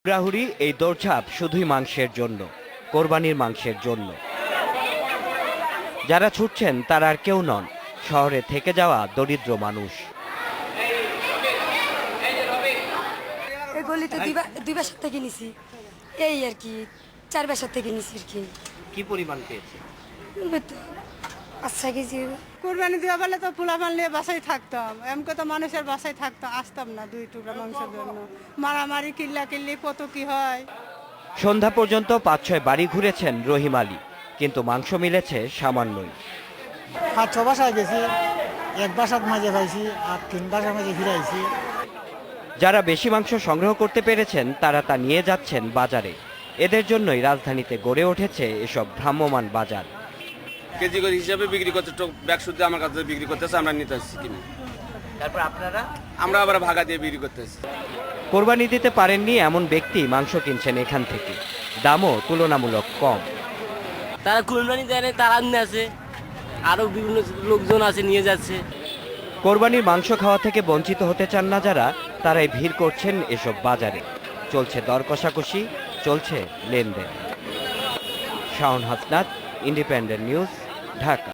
গ্রাহুরি এই দৌড়ঝাঁপ শুধুই মাংসের জন্য, কোরবানির মাংসের জন্য। যারা ছুটছেন তারা আর কেউ নন, শহরে থেকে যাওয়া দরিদ্র মানুষ। এই গলিতে দুই বাসার থেকে নিছি, এই আর কি 4 বাসার থেকে নিছি আর কি। কি পরিমাণ পেয়েছে? আচ্ছা কেজি কুরবানি দেওয়া বলে তো পোলাপান নিয়ে বাসায় থাকতাম, এমকে তো মানুষের বাসায় থাকতাম, আসতাম না 2 টুকরা মাংসের জন্য। মারামারি কিল্লাকিল্লি কত কি হয়। সন্ধ্যা পর্যন্ত 5-6 বাড়ি ঘুরেছেন রহিম আলী, কিন্তু মাংস মিলেছে সামান্যই। 5-6 বাসায় গেছি, 1 বাসার মাঝে খাইছি আর 3 বাসার মাঝে ফিরাইছি। যারা বেশি মাংস সংগ্রহ করতে পেরেছেন তারা তা নিয়ে যাচ্ছেন বাজারে। এদের জন্যই রাজধানীতে গড়ে উঠেছে এসব ভ্রাম্যমাণ বাজার। কেজি করে হিসাবে বিক্রি করতে, ব্যাগ শুদ্ধ আমার কাছে বিক্রি করতেছে, আমরা নিতে আসছি কিনে। তারপর আপনারা? আমরা আবার ভাগা দিয়ে বিক্রি করতেছি। কোরবানি দিতে পারেননি এমন ব্যক্তি মাংস কিনছেন এখান থেকে, দামও তুলনামূলক কম। তারা কুরবানি দেয়, তারা নিয়ে আছে, আরো বিভিন্ন লোকজন আছে নিয়ে যাচ্ছে। কোরবানির মাংস খাওয়া থেকে বঞ্চিত হতে চান না যারা, তারাই ভিড় করছেন এসব বাজারে। চলছে দর কষাকষি, চলছে লেনদেন। Shaon Hasnat, independent news, Dhaka.